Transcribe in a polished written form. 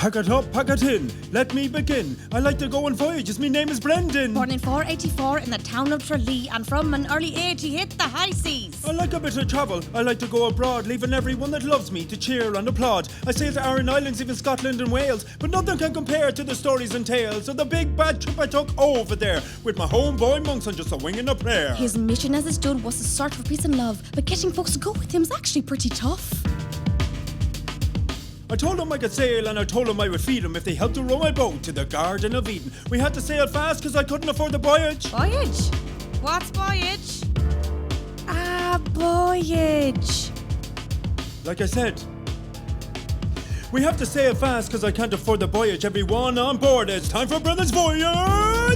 Pack it up, pack it in, let me begin. I like to go on voyages, my name is Brendan. Born in 484 in the town of Tralee, and from an early age he hit the high seas. I like a bit of travel, I like to go abroad, leaving everyone that loves me to cheer and applaud. I sail to Aran Islands, even Scotland and Wales, but nothing can compare to the stories and tales of the big bad trip I took over there, with my homeboy monks on just a wing and a prayer. His mission as it stood was to search for peace and love, but getting folks to go with him is actually pretty tough. I told him I could sail and I told him I would feed him if they helped to row my boat to the Garden of Eden. We had to sail fast because I couldn't afford the voyage. Voyage? What's voyage? Voyage. Like I said, we have to sail fast because I can't afford the voyage. Everyone on board, it's time for Brother's Voyage!